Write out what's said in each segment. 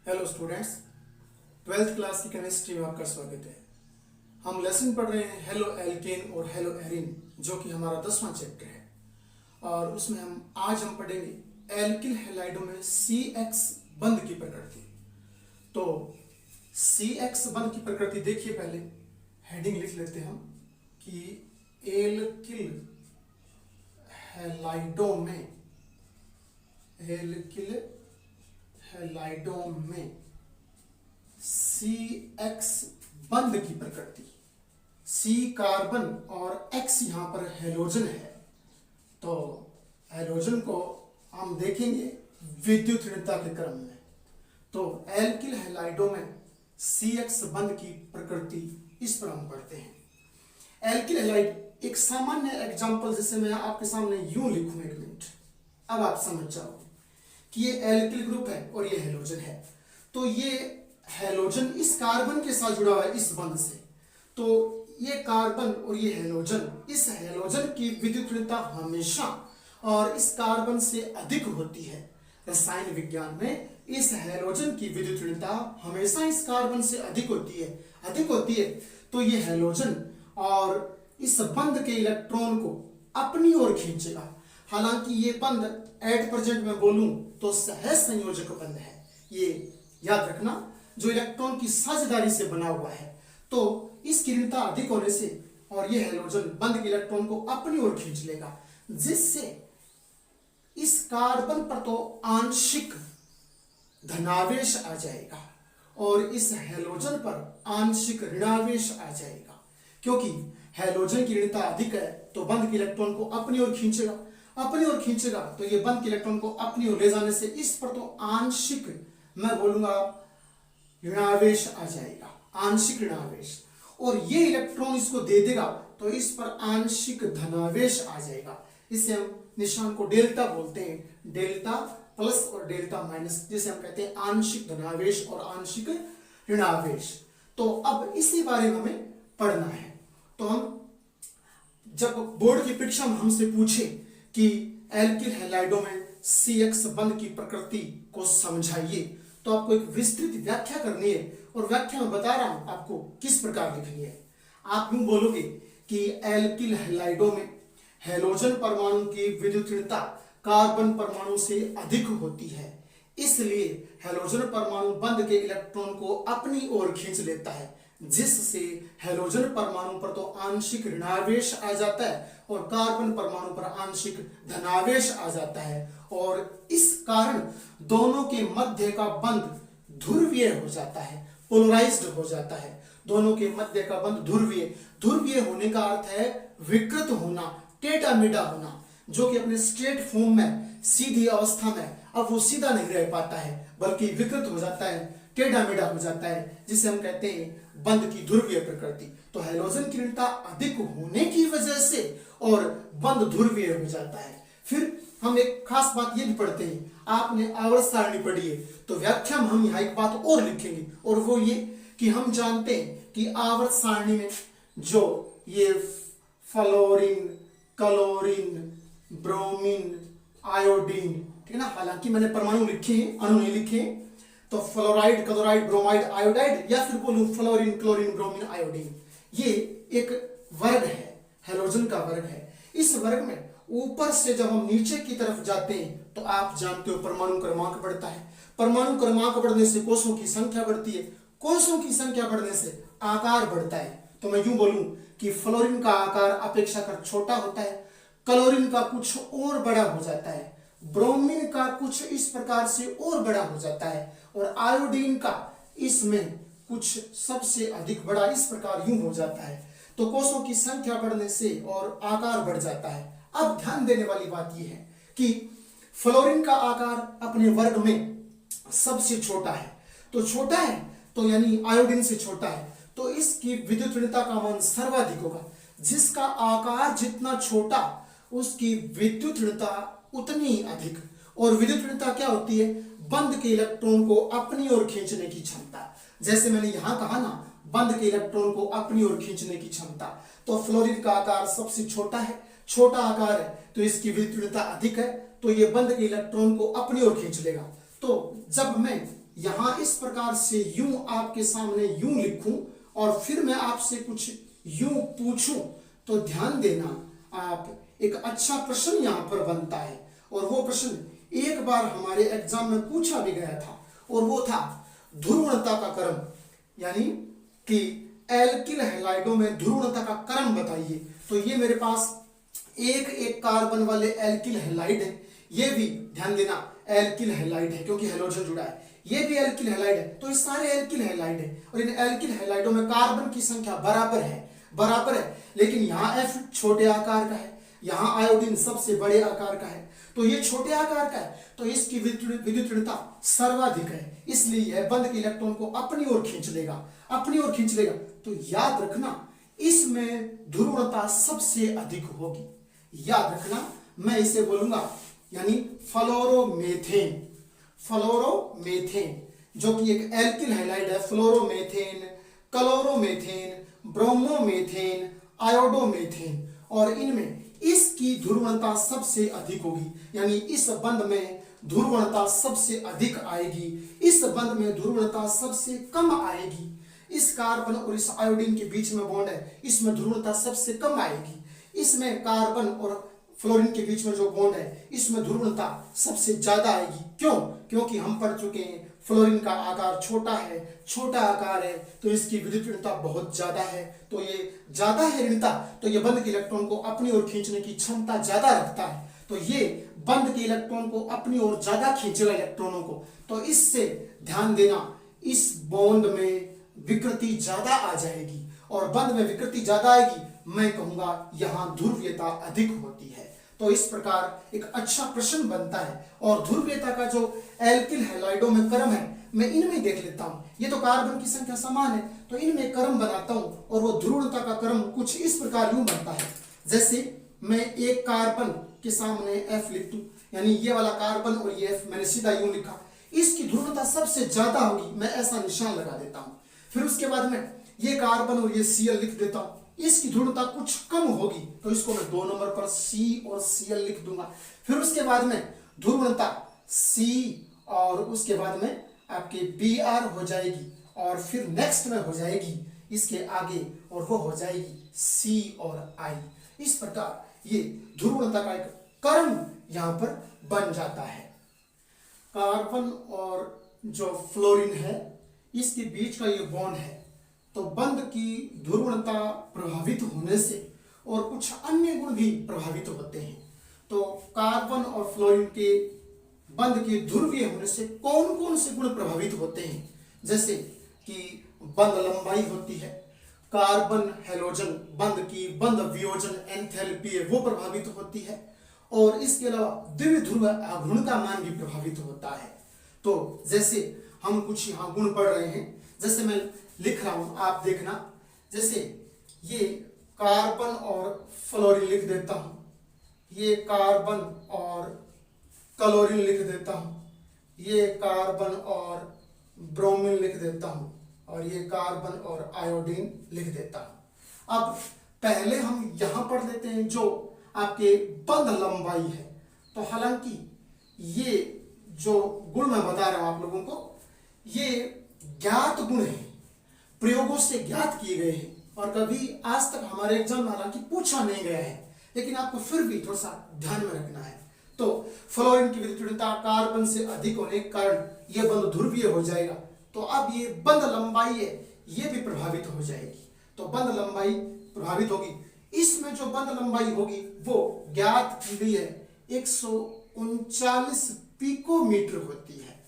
Hello students, twelfth class की chemistry में आपका स्वागत है। हम लेसन पढ़ रहे हैं हेलो एल्केन और हेलो एरिन, जो कि हमारा 10वां चैप्टर है। और उसमें आज हम पढ़ेंगे एल्किल हैलाइडों में CX बंध की प्रकृति। तो CX बंध की प्रकृति देखिए, पहले हेडिंग लिख लेते हैं हम कि एल्किल हैलाइडों में CX बंध की प्रकृति। C कार्बन और X यहाँ पर हैलोजन है। तो हैलोजन को हम देखेंगे विद्युत ऋणता के क्रम में। तो एल्किल हैलाइडों में CX बंध की प्रकृति इस पर हम पढ़ते हैं। एल्किल हैलाइड एक सामान्य एग्जांपल, जैसे मैं आपके सामने यूं लिखूं, एक मिनट, अब आप समझ जाओगे कि ये एल्किल ग्रुप है और ये हैलोजन है। तो ये हैलोजन इस कार्बन के साथ जुड़ा हुआ है इस बंध से। तो ये कार्बन और ये हैलोजन, इस हैलोजन की विद्युत ऋणता हमेशा और इस कार्बन से अधिक होती है। रसायन विज्ञान में इस हैलोजन की विद्युत ऋणता हमेशा इस कार्बन से अधिक होती है। तो ये हैलोजन और इस बंध के इलेक्ट्रॉन को अपनी ओर खींचेगा। हालांकि ये बंध एट प्रेजेंट में बोलूं तो सहज संयोजक बंध है। ये याद रखना, जो इलेक्ट्रॉन की साझेदारी से बना हुआ है। तो इसकी ऋणता अधिक होने से और ये हैलोजन बंध के इलेक्ट्रॉन को अपनी ओर खींच लेगा, जिससे इस कार्बन पर तो आंशिक धनावेश आ जाएगा और इस हैलोजन पर आंशिक ऋणावेश आ जाएगा। क्योंकि हैलोजन की ऋणता अधिक है तो बंध के इलेक्ट्रॉन को अपनी ओर खींचेगा। तो ये बंध के इलेक्ट्रॉन को अपनी ओर ले जाने से इस पर तो आंशिक, मैं बोलूंगा, ऋणावेश आ जाएगा, आंशिक ऋणावेश। और ये इलेक्ट्रॉन इसको दे देगा तो इस पर आंशिक धनावेश आ जाएगा। इसे हम निशान को डेल्टा बोलते हैं, डेल्टा प्लस और डेल्टा माइनस, जिसे हम कहते हैं आंशिक धनावेश और आंशिक ऋणावेश। तो अब इसी बारे में हमें पढ़ना है। तो हम जब बोर्ड की परीक्षा में हमसे पूछे कि एल्किल हैलाइडों में CX बंध की प्रकृति को समझाइए, तो आपको एक विस्तृत व्याख्या करनी है और व्याख्या में बता रहा हूं आपको किस प्रकार लिखनी है। आप यूं बोलोगे कि एल्किल हैलाइडों में हैलोजन परमाणु की विद्युत ऋणता कार्बन परमाणु से अधिक होती है, इसलिए हैलोजन परमाणु बंध के इलेक्ट्रॉन को अपनी ओर खींच लेता है, जिससे हैलोजन परमाणु पर तो आंशिक ऋणावेश आ जाता है और कार्बन परमाणु पर आंशिक धनावेश आ जाता है। और इस कारण दोनों के मध्य का बंध ध्रुवीय हो जाता है, पोलराइज्ड हो जाता है। दोनों के मध्य का बंध ध्रुवीय होने का अर्थ है विकृत होना, टेढ़ा मेढ़ा होना, जो कि अपने स्ट्रेट फॉर्म में, सीधी अवस्था में अब वो सीधा नहीं रह पाता है, बल्कि विकृत हो जाता है, टेढ़ा मेढ़ा हो जाता है, जिसे हम कहते हैं बंध की ध्रुवीय प्रकृति। तो हैलोजन की ऋणता अधिक होने की वजह से और बंध ध्रुवीय हो जाता है। फिर हम एक खास बात ये भी पढ़ते हैं, आपने आवर्त सारणी पढ़ी है, तो व्याख्या में हम यहाँ एक बात और लिखेंगे, और वो ये कि हम जानते हैं कि आवर्त सारणी में जो ये फ्लोरीन, क्लोरीन, ब्रोमीन, आयोडीन, ठीक है ना, हालांकि मैंने परमाणु लिखे हैं, अणु नहीं लिखे हैं, तो फ्लोराइड, क्लोराइड, ब्रोमाइड, आयोडाइड, या फिर बोलूं फ्लोरीन, क्लोरीन, ब्रोमीन, आयोडीन, ये एक वर्ग है, हैलोजन का वर्ग है। इस वर्ग में ऊपर से जब हम नीचे की तरफ जाते हैं तो आप जानते हो परमाणु क्रमांक बढ़ता है। परमाणु क्रमांक बढ़ने से कोषों की संख्या बढ़ती है, कोषों की संख्या बढ़ने से आकार बढ़ता है। तो मैं यूं बोलूं कि फ्लोरीन का आकार अपेक्षाकृत छोटा होता है, क्लोरीन का कुछ और बड़ा हो जाता है, ब्रोमीन का कुछ इस प्रकार से और बड़ा हो जाता है, और आयोडीन का इसमें कुछ सबसे अधिक बड़ा इस प्रकार यूं हो जाता है। तो कोषों की संख्या बढ़ने से और आकार बढ़ जाता है। अब ध्यान देने वाली बात यह है कि फ्लोरीन का आकार अपने वर्ग में सबसे छोटा है, तो यानी आयोडीन से छोटा है, तो इसकी विद्युत ऋणता का मान सर्वाधिक होगा। जिसका आकार जितना छोटा उसकी विद्युत ऋणता उतनी अधिक। और विद्युत ऋणता क्या होती है? बंध के इलेक्ट्रॉन को अपनी ओर खींचने की क्षमता। जैसे मैंने यहां कहा ना, बंध के इलेक्ट्रॉन को अपनी ओर खींचने की क्षमता। तो फ्लोरीन का आकार सबसे छोटा है, छोटा आकार है, तो इसकी विद्युत ऋणता अधिक है, तो ये बंध के इलेक्ट्रॉन को अपनी ओर खींच लेगा। तो जब मैं यहां इस प्रकार से यूं आपके सामने यूं लिखूं और फिर मैं आपसे कुछ यूं पूछूं, तो ध्यान देना आप एक अच्छा प्रश्न यहां पर बनता है। और वो प्रश्न एक बार हमारे एग्जाम में पूछा भी गया था, और वो था ध्रुवणता का क्रम, यानी कि एल्किल हैलाइडों में ध्रुवणता का क्रम बताइए। तो ये मेरे पास एक कार्बन वाले एल्किल हैलाइड है, ये भी ध्यान देना एल्किल हैलाइड है क्योंकि हैलोजन जुड़ा है, ये भी एल्किल हैलाइड है। तो ये सारे एल्किल हैलाइड है और इन एल्किल हैलाइडों में कार्बन की संख्या बराबर है, लेकिन यहाँ F छोटे आकार का है, यहाँ आयोडीन सबसे बड़े आकार का है, तो ये छोटे आकार का है, तो इसकी विद्युत ऋणता सर्वाधिक है, इसलिए यह बंध के इलेक्ट्रॉन को अपनी ओर खींच लेगा। तो याद रखना इसमें ध्रुवणता सबसे अधिक होगी, याद रखना। मैं इसे बोलूंगा यानी फ्लोरोमेथेन, जो कि एक एल्किल हैलाइड है। फ्लोरोमेथेन, क्लोरोमेथेन, ब्रोमोमेथेन, आयोडोमेथेन, और इनमें इसकी ध्रुवणता सबसे अधिक होगी, यानी इस बंध में ध्रुवणता सबसे अधिक आएगी, इस बंध में ध्रुवणता सबसे कम आएगी। इस कार्बन और इस आयोडीन के बीच में बॉन्ड है, इसमें ध्रुवणता सबसे कम आएगी। इसमें कार्बन और फ्लोरीन के बीच में जो बॉन्ड है, इसमें ध्रुवणता सबसे ज्यादा आएगी। क्यों? क्योंकि हम पढ़ चुके हैं फ्लोरीन का आकार छोटा आकार है, तो इसकी विद्युत ऋणता बहुत ज्यादा है। तो ये ज्यादा है ऋणता, तो ये बंध के इलेक्ट्रॉन को अपनी ओर खींचने की क्षमता ज्यादा रखता है, तो ये बंध के इलेक्ट्रॉन को अपनी ओर ज्यादा खींचेगा इलेक्ट्रॉनों को। तो इससे ध्यान देना इस बॉन्ड में विकृति ज्यादा आ जाएगी, और बंध में विकृति ज्यादा आएगी, मैं कहूंगा यहां ध्रुवीयता अधिक होती है। तो इस प्रकार एक अच्छा प्रश्न बनता है। और ध्रुवीयता का जो एल्किल हैलाइडों में क्रम है, मैं इनमें देख लेता हूं। ये तो कार्बन की संख्या समान है, तो इनमें क्रम बनाता हूं, और वो ध्रुवणता का क्रम कुछ इस प्रकार यूं बनता है। जैसे मैं एक कार्बन के सामने F लिख दूं, यानी ये वाला कार्बन और ये F मैंने सीधा यूं लिखा, इसकी ध्रुवणता सबसे ज्यादा होगी, मैं ऐसा निशान लगा देता हूं। फिर उसके बाद में ये कार्बन और ये Cl लिख देता हूं, इसकी ध्रुवणता कुछ कम होगी, तो इसको मैं 2 नंबर पर C और Cl लिख दूंगा। फिर उसके बाद में ध्रुवणता C और उसके बाद में आपके Br हो जाएगी, और फिर नेक्स्ट में हो जाएगी इसके आगे, और वो हो जाएगी C और I। इस प्रकार ये ध्रुवणता का एक क्रम यहां पर बन जाता है। कार्बन और जो फ्लोरीन है, इसके बीच का ये बॉन्ड है, तो बंध की ध्रुवणता प्रभावित होने से और कुछ अन्य गुण भी प्रभावित होते हैं। तो कार्बन और फ्लोरीन के बंध के ध्रुवीय होने से कौन कौन से गुण प्रभावित होते हैं? जैसे कि बंध लंबाई होती है, कार्बन हैलोजन बंध की बंध वियोजन एंथैल्पी है वो प्रभावित होती है, और इसके अलावा द्विध्रुव आघूर्ण का मान भी प्रभावित होता है। तो जैसे हम कुछ यहाँ गुण पढ़ रहे हैं, जैसे मैं लिख रहा हूं, आप देखना। जैसे ये कार्बन और फ्लोरीन लिख देता हूं, ये कार्बन और क्लोरीन लिख देता हूं, ये कार्बन और ब्रोमीन लिख देता हूं, और ये कार्बन और आयोडीन लिख देता हूं। अब पहले हम यहां पढ़ लेते हैं जो आपके बंध लंबाई है। तो हालांकि ये जो गुण मैं बता रहा हूं आप लोगों को, ये ज्ञात गुण है, प्रयोगों से ज्ञात किए गए हैं, और कभी आज तक हमारे एग्जाम में हालांकि पूछा नहीं गया है, लेकिन आपको फिर भी थोड़ा सा ध्यान में रखना है। तो फ्लोरीन की विद्युत ऋणता कार्बन से अधिक होने के कारण यह बंध ध्रुवीय हो जाएगा। तो अब ये बंध लंबाई है, ये भी प्रभावित हो जाएगी। तो बंध लंबाई प्रभावित होगी। इसमें जो बंध लंबाई होगी वो ज्ञात की गई है 139 पिकोमीटर होती है।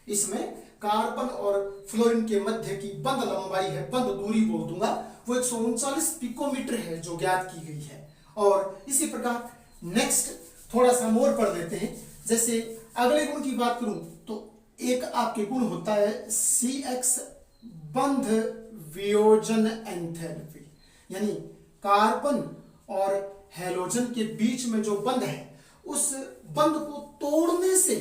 इसमें कार्बन और फ्लोरीन के मध्य की बंध लंबाई है, बंध दूरी बोल दूंगा, वो 139 पिकोमीटर है जो ज्ञात की गई है। और इसी प्रकार नेक्स्ट थोड़ा सा और पढ़ लेते हैं। जैसे अगले गुण की बात करूं तो एक आपके गुण होता है CX बंध वियोजन एंथैल्पी, यानी कार्बन और हैलोजन के बीच में जो बंध है उस बंध को तोड़ने से,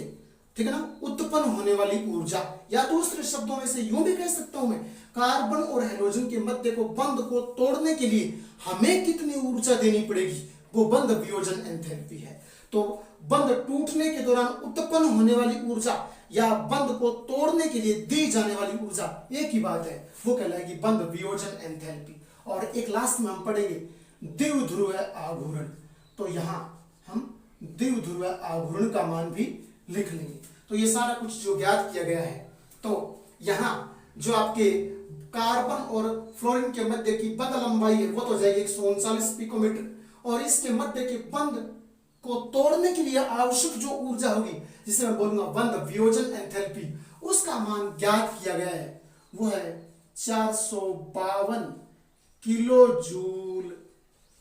ठीक है ना, उत्पन्न होने वाली ऊर्जा, या दूसरे शब्दों में से यूं भी कह सकता हूं मैं, कार्बन और हैलोजन के मध्य को बंध को तोड़ने के लिए हमें कितनी ऊर्जा देनी पड़ेगी, वो बंध वियोजन एंथैल्पी है। तो बंध टूटने के दौरान उत्पन्न होने वाली ऊर्जा या बंध को तोड़ने के लिए दी जाने वाली ऊर्जा एक ही बात है, वो कहलाएगी बंध वियोजन एंथैल्पी। और एक लास्ट में हम पढ़ेंगे द्विध्रुव आघूर्ण। तो यहाँ हम द्विध्रुव आघूर्ण का मान भी लिख लेंगे। तो ये सारा कुछ जो ज्ञात किया गया है, तो यहाँ जो आपके कार्बन और फ्लोरीन के मध्य की बंध लंबाई है वो तो हो जाएगी 139 पिकोमीटर, और इसके मध्य के बंध को तोड़ने के लिए आवश्यक जो ऊर्जा होगी, जिसे मैं बोलूंगा बंध वियोजन एंथैल्पी, उसका मान ज्ञात किया गया है, वो है 452 kilo joule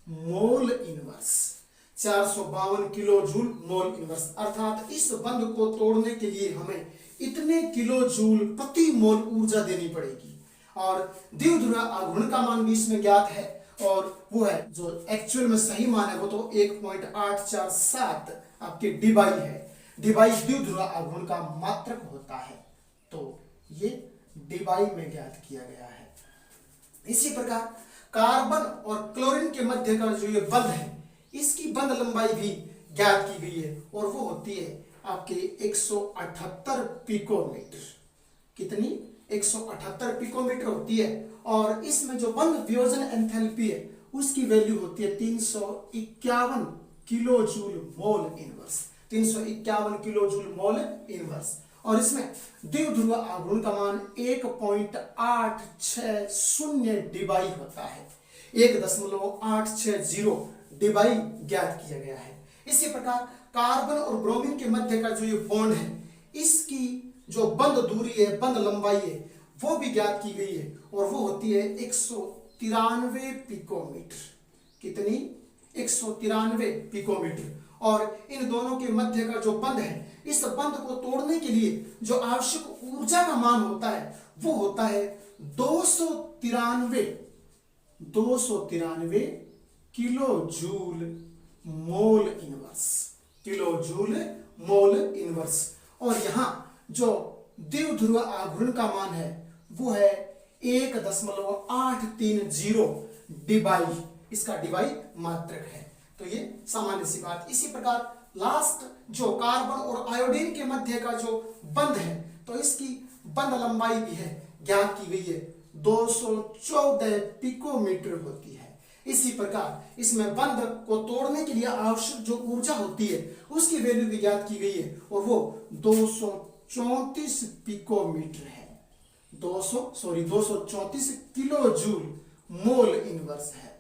mole inverse. 452 kilo joule mole inverse, अर्थात इस बंध को तोड़ने के लिए हमें इतने किलो जूल प्रति मोल ऊर्जा देनी पड़ेगी। और द्विध्रुव आघूर्ण का मान भी इसमें ज्ञात है, और वो है जो एक्चुअल में सही मान है वो तो 1.847 आपके डिबाई है। डिबाई द्विध्रुव आघूर्ण का मात्रक होता है, तो ये डिबाई में ज्ञात किया गया है। इसी प्रकार कार्बन और क्लोरीन के मध्य का जो ये बंध है, इसकी बंध लंबाई भी ज्ञात की गई है, और वो होती है आपके 178 पिकोमीटर। कितनी? 178 पिकोमीटर होती है। और इसमें जो बंध वियोजन एंथैल्पी है उसकी वैल्यू होती है 351 kilo joule mole inverse. 351 kilo joule mole inverse. और इसमें द्विध्रुव आघूर्ण का मान 1.860 डिबाई होता है। 1.860 डिबाई ज्ञात किया गया है। इसी प्रकार कार्बन और ब्रोमीन के मध्य का जो ये बॉन्ड है, इसकी जो बंध दूरी है, बंध लंबाई है, वो भी ज्ञात की गई है, और वो होती है 193 पिकोमीटर। कितनी? 193 पिकोमीटर। और इन दोनों के मध्य का जो बंध है, इस बंध को तोड़ने के लिए जो आवश्यक ऊर्जा का मान होता है वो होता है 293 kilo joule mole inverse. Kilo joule mole inverse. और यहाँ जो द्विध्रुव आघूर्ण का मान है वो है 1.830 डिबाई। इसका डिबाई मात्रक है। तो ये सामान्य सी बात। इसी प्रकार लास्ट जो कार्बन और आयोडीन के मध्य का जो बंध है, तो इसकी बंध लंबाई भी है, ज्ञात की गई है, 214 पिकोमीटर होती है। इसी प्रकार इसमें बंध को तोड़ने के लिए आवश्यक जो ऊर्जा होती है उसकी वैल्यू भी ज्ञात की गई है, और वो 234 पिकोमीटर है। 234 किलो जूल मोल इनवर्स है।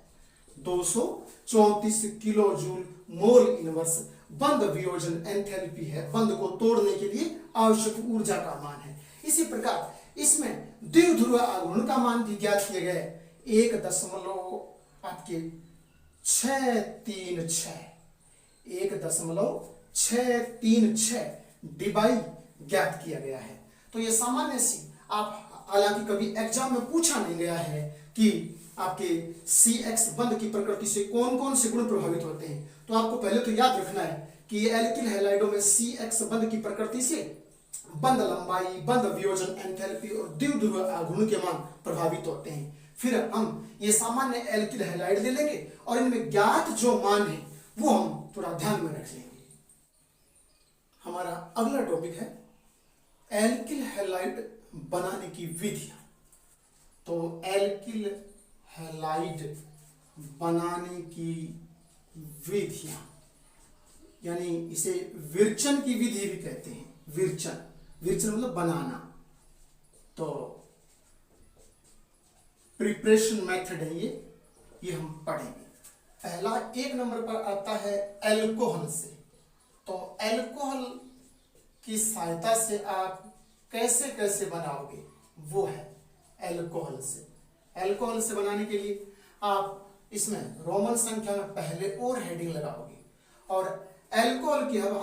234 किलो जूल मोल इनवर्स बंध वियोजन एंथैल्पी है, बंध को तोड़ने के लिए आवश्यक ऊर्जा का मान है। इसी प्रकार इसमें द्विध्रुव आघूर्ण का मान भी ज्ञात किया गया है, 1.636 डिबाई ज्ञात किया गया है। तो ये सामान्य सी, आप हालांकि कभी एग्जाम में पूछा नहीं गया है कि आपके CX बंध की प्रकृति से कौन कौन से गुण प्रभावित होते हैं, तो आपको पहले तो याद रखना है कि ये एल्किल हैलाइडों में CX बंध की प्रकृति से बंध लंबाई, बंध वियोजन एंथैल्पी और द्विध्रुव आघूर्ण के मान प्रभावित होते हैं। फिर हम ये सामान्य एल्किल हैलाइड ले लेंगे और इनमें ज्ञात जो मान है वो हम थोड़ा ध्यान में रख लेंगे। हमारा अगला टॉपिक है एल्किल हैलाइड बनाने की विधियां। तो एल्किल हैलाइड बनाने की विधियां, यानी इसे विरचन की विधि भी कहते हैं। विरचन मतलब बनाना। तो प्रिपरेशन मेथड है ये हम पढ़ेंगे। पहला 1 नंबर पर आता है अल्कोहल से। तो अल्कोहल की सहायता से आप कैसे कैसे बनाओगे, वो है अल्कोहल से। अल्कोहल से बनाने के लिए आप इसमें रोमन संख्या में पहले और हेडिंग लगाओगे, और अल्कोहल की हम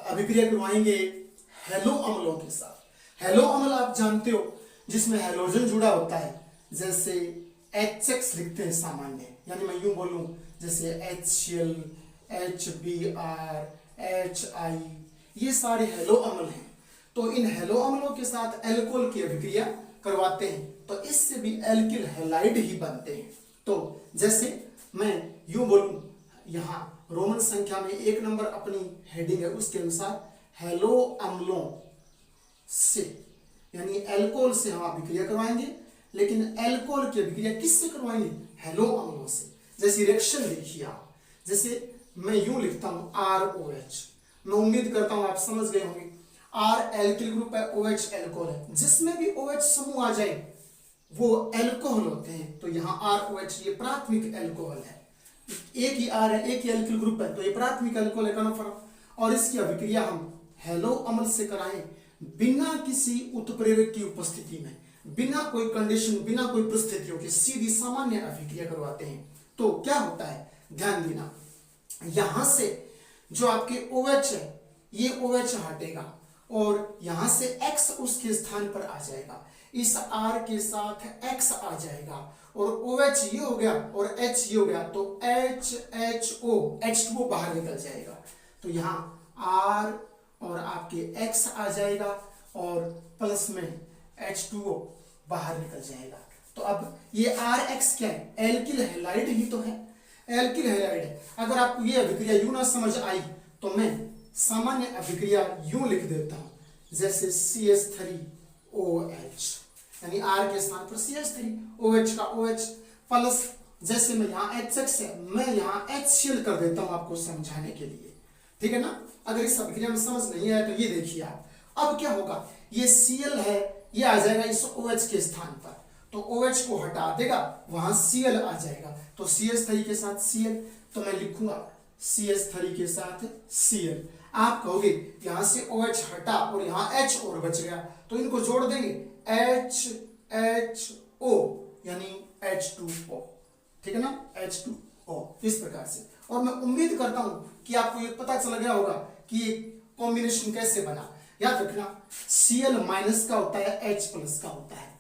अभिक्रिया करवाएंगे हेलो अम्लों के साथ। हेलो अम्ल आप जानते हो, जिसमें हेलोजन जुड़ा होता है, जैसे HX लिखते हैं सामान्य, यानी मैं यूं बोलूं जैसे HCl, HBr, HI, ये सारे हेलो अम्ल हैं। तो इन हेलो अम्लों के साथ अल्कोहल की अभिक्रिया करवाते हैं, तो इससे भी एल्किल हैलाइड ही बनते हैं। तो जैसे मैं यूं बोलूं, यहाँ रोमन संख्या में 1 नंबर अपनी हेडिंग है, उसके अनुसार हेलो अम्लों से, यानी एल्कोहल से हम अभिक्रिया करवाएंगे, लेकिन एल्कोहल की अभिक्रिया किससे करवाएंगे? हेलो अम्लों से। जैसे रिएक्शन देखिए आप, जैसे मैं यूं लिखता हूं ROH, मैं उम्मीद करता हूं आप समझ गए होंगे। R एल्किल ग्रुप है, OH एल्कोहल है, जिसमें भी OH समूह आ जाए वो एल्कोहल होते हैं। तो यहाँ ROH ये प्राथमिक एल्कोहल है, एक ही R है, एक ही एल्किल ग्रुप है, तो ये प्राथमिक एल्कोहल है कन्फर्म। और इसकी अभिक्रिया हम हेलो अम्ल से कराएं बिना किसी उत्प्रेरक की उपस्थिति में, बिना कोई कंडीशन, बिना कोई परिस्थितियों की, सीधी सामान्य अभिक्रिया करवाते हैं। तो क्या होता है, ध्यान देना, यहां से जो आपके OH है ये OH हटेगा और यहां से X उसके स्थान पर आ जाएगा, इस R के साथ X आ जाएगा और OH ये हो गया और H ये हो गया, तो HHO H2O बाहर निकल जाएगा। तो यहाँ R और आपके X आ जाएगा और प्लस में H2O बाहर निकल जाएगा। तो अब ये RX क्या है? एल्किल हैलाइड ही तो है, एल्किल हैलाइड है। अगर आपको ये अभिक्रिया यूं ना समझ आई तो मैं सामान्य अभिक्रिया यूं लिख देता हूं, जैसे CH3OH, यानी R के स्थान पर CH3, OH का OH, प्लस जैसे मैं यहाँ HX है मैं यहाँ HCl कर देता हूं आपको समझाने के लिए, ठीक है ना। अगर इस अभिक्रिया में समझ नहीं आया तो ये देखिए आप, अब क्या होगा, ये Cl है ये आ जाएगा इस OH के स्थान पर, तो OH को हटा देगा, वहां Cl आ जाएगा, तो CH3 के साथ Cl, तो मैं लिखूंगा CH3 के साथ Cl। आप कहोगे यहां से OH हटा और यहाँ H और बच गया, तो इनको जोड़ देंगे HHO यानी H2O, ठीक है ना, H2O इस प्रकार से। और मैं उम्मीद करता हूं कि आपको ये पता चल गया होगा कि ये कॉम्बिनेशन कैसे बना। याद रखना Cl माइनस का होता है, H प्लस का होता है,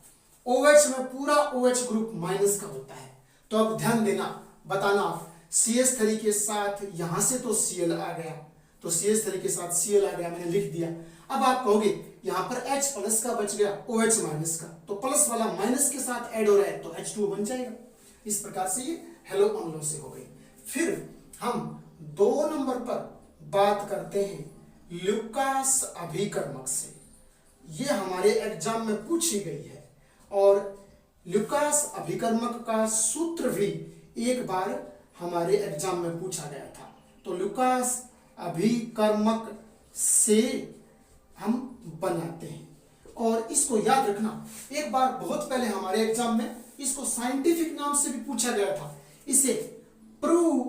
OH में पूरा OH ग्रुप माइनस का होता है। तो अब ध्यान देना, बताना CH3 के साथ यहां से तो Cl आ गया, तो CH3 के साथ Cl आ गया, मैंने लिख दिया। अब आप कहोगे यहां पर H प्लस का बच गया, OH माइनस का, तो प्लस वाला माइनस के साथ ऐड हो रहा है तो H2O बन जाएगा। इस प्रकार से ये हेलो अम्लों से हो गई। फिर हम 2 नंबर पर बात करते हैं ल्यूकास अभिकर्मक से। ये हमारे एग्जाम में पूछी गई है और ल्यूकास अभिकर्मक का सूत्र भी एक बार हमारे एग्जाम में पूछा गया था। तो ल्यूकास अभिकर्मक से हम बनाते हैं और इसको याद रखना, एक बार बहुत पहले हमारे एग्जाम में इसको साइंटिफिक नाम से भी पूछा गया था। इसे प्रू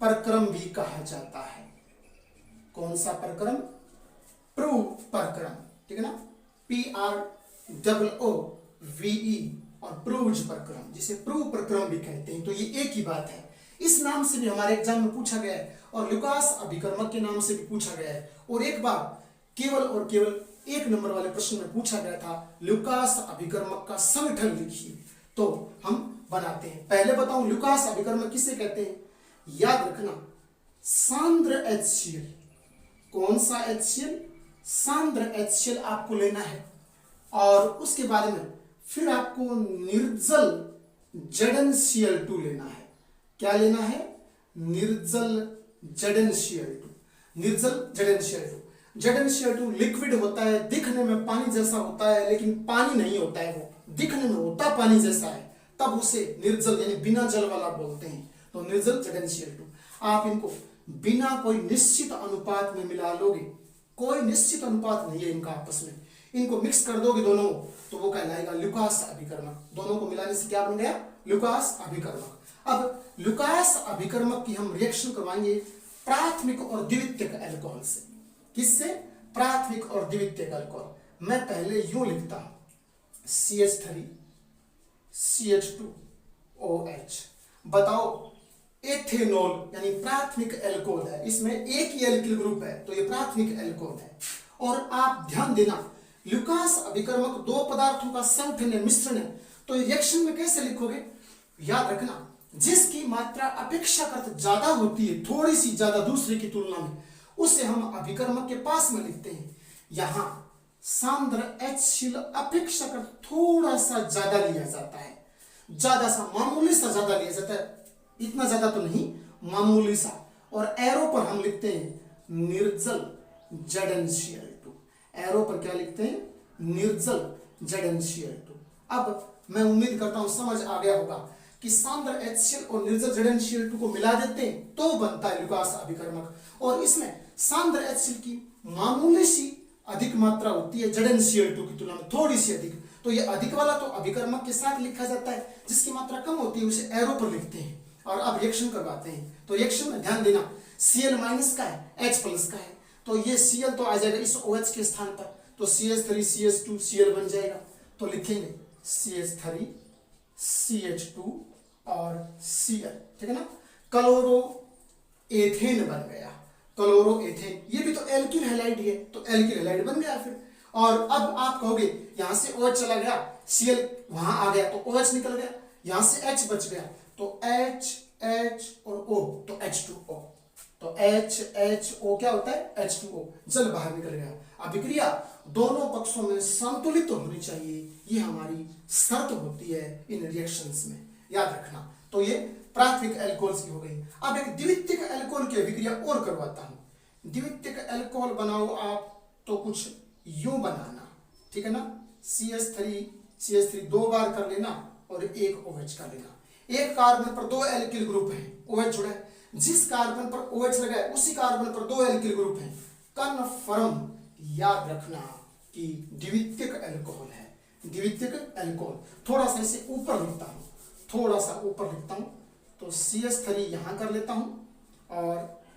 प्रक्रम भी कहा जाता है। कौन सा प्रक्रम? प्रू प्रक्रम, ठीक है ना, PROOVE और प्रूज प्रक्रम, जिसे प्रू प्रक्रम भी कहते हैं। तो ये एक ही बात है, इस नाम से भी हमारे एग्जाम में पूछा गया है और ल्यूकास अभिकर्मक के नाम से भी पूछा गया है। और एक बार केवल और केवल 1 नंबर वाले प्रश्न में पूछा गया था ल्यूकास अभिकर्मक का संगठन लिखिए, तो हम बनाते हैं। पहले बताऊं ल्यूकास अभिकर्मक किसे कहते हैं? याद रखना सांद्र HCl। कौन सा HCl? सांद्र HCl आपको लेना है और उसके बारे में फिर आपको निर्जल ZnCl2 लेना है। क्या लेना है? निर्जल ZnCl2, निर्जल ZnCl2। ZnCl2 लिक्विड होता है, दिखने में पानी जैसा होता है लेकिन पानी नहीं होता है, वो दिखने में होता पानी जैसा है, तब उसे निर्जल यानी बिना जल वाला बोलते हैं। तो निर्जल ZnCl2। आप इनको बिना कोई निश्चित अनुपात में मिला लोगे, कोई निश्चित अनुपात नहीं है इनका आपस में, इनको मिक्स कर दोगे दोनों तो वो कहलाएगा ल्यूकास अभिकर्मक। दोनों को मिलाने से क्या बन गया? ल्यूकास अभिकर्मक। अब ल्यूकास अभिकर्मक की हम रिएक्शन करवाएंगे प्राथमिक और द्वितीयक अल्कोहल से। किससे? प्राथमिक और द्वितीयक अल्कोहल। मैं पहले यूं लिखता हूं CH3 CH2OH। बताओ एथेनॉल यानी प्राथमिक एल्कोहल है, इसमें एक ही एल्किल ग्रुप है तो ये प्राथमिक एल्कोहल है। और आप ध्यान देना ल्यूकास अभिकर्मक 2 पदार्थों का संगठन है, मिश्रण है, तो रिएक्शन में कैसे लिखोगे? याद रखना जिसकी मात्रा अपेक्षाकृत ज्यादा होती है, थोड़ी सी ज्यादा दूसरे की तुलना में, उसे हम अभिकर्मक के पास में लिखते हैं। यहां सांद्र HCl अपेक्षाकृत थोड़ा सा ज्यादा लिया जाता है, ज्यादा सा मामूली सा ज्यादा लिया जाता है, इतना ज्यादा तो नहीं, मामूली सा। और एरो पर हम लिखते हैं निर्जल ZnCl2। एरो पर क्या लिखते हैं? निर्जल ZnCl2। अब मैं उम्मीद करता हूं समझ आ गया होगा कि सांद्र HCl और निर्जल ZnCl2 को मिला देते हैं तो बनता है लुकास अभिकर्मक, और इसमें सांद्र HCl की मामूली सी अधिक मात्रा होती है ZnCl2 की तुलना में, थोड़ी सी अधिक। तो ये अधिक वाला तो अभिकर्मक के साथ लिखा जाता है, जिसकी मात्रा कम होती है उसे एरो पर लिखते हैं। और अब रिएक्शन करवाते हैं। तो रिएक्शन में ध्यान देना, Cl माइनस का है, H प्लस का है, तो ये Cl तो आ जाएगा इस OH के स्थान पर, तो CH3 CH2 Cl बन जाएगा। तो लिखेंगे CH3 CH2 और Cl, ठीक है ना। क्लोरो एथेन बन गया, क्लोरो एथेन। ये भी तो एल्किल हैलाइड है, तो एल्किल हैलाइड बन गया फिर। और अब आप कहोगे यहां से OH चला गया, Cl वहां आ गया तो OH निकल गया, यहां से H बच गया तो H H और O तो H2O। तो HHO क्या होता है? H2O, जल बाहर निकल गया। अभिक्रिया दोनों पक्षों में संतुलित होनी चाहिए, ये हमारी शर्त होती है इन रिएक्शंस में, याद रखना। तो ये प्राथमिक एल्कोहल्स की हो गई। अब एक द्वितीयक एल्कोहल की अभिक्रिया और करवाता हूं। द्वितीयक एल्कोहल बनाओ आप तो कुछ यूं बनाना, ठीक है ना। CH3 दो बार कर लेना और एक OH कर लेना। एक कार्बन पर दो एल्किल ग्रुप है, OH जुड़ा है, जिस कार्बन पर OH लगा है उसी कार्बन पर दो एल्किल ग्रुप है। कन्फर्म याद रखना कि द्वितीयक एल्कोहल है, द्वितीयक एल्कोहल। थोड़ा सा इसे ऊपर लिखता हूं, थोड़ा सा ऊपर लिखता हूं, तो CH3 यहां कर लेता हूं और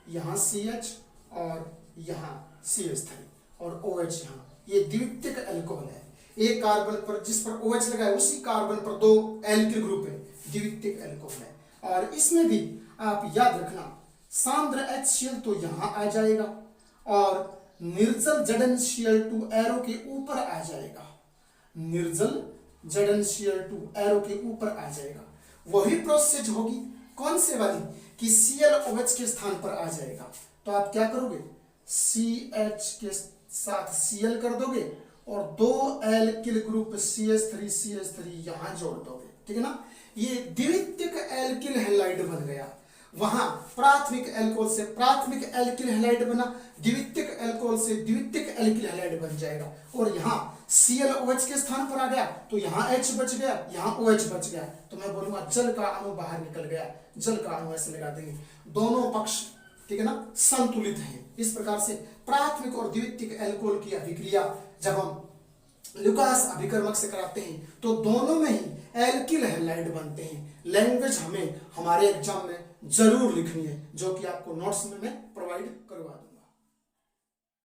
यहां CH और यहां CH3 और OH यहां। ये द्वितीयक एल्कोहल है। एक कार्बन पर जिस पर OH लगा है उसी कार्बन पर दो एल्किल ग्रुप है, द्वितीयक एल्कोहल है। और इसमें भी आप याद रखना सांद्र HCl तो यहां आ जाएगा और निर्जल ZnCl2 एरो के ऊपर आ जाएगा, निर्जल ZnCl2 एरो के ऊपर आ जाएगा। वही प्रोसेस होगी कौन से वाली कि ClOH के स्थान पर आ जाएगा। तो आप क्या करोगे? CH के साथ Cl कर दोगे और दो एल्किल ग्रुप CH3 यहां जोड़ दोगे, ठीक है ना। ये द्वितीयक एल्किल हैलाइड बन गया। वहां प्राथमिक एल्कोहल से प्राथमिक एल्किल हैलाइड बना, द्वितीयक एल्कोहल से द्वितीयक एल्किल हैलाइड बन जाएगा। और यहाँ ClOH के स्थान पर आ गया तो यहाँ H बच गया, यहाँ OH बच गया। तो मैं बोलूंगा जल का अणु बाहर निकल गया, जल का अणु ऐसे लगा देंगे। दोनों पक्ष, ठीक है ना, संतुलित हैं। इस प्रकार से प्राथमिक और द्वितीयक एल्कोहल की अभिक्रिया जब हम लुकास अभिकर्मक से कराते हैं तो दोनों में ही एल्किल हैलाइड बनते हैं। लैंग्वेज हमें हमारे एग्जाम में जरूर लिखनी है, जो कि आपको नोट्स में मैं प्रोवाइड करवा दूंगा।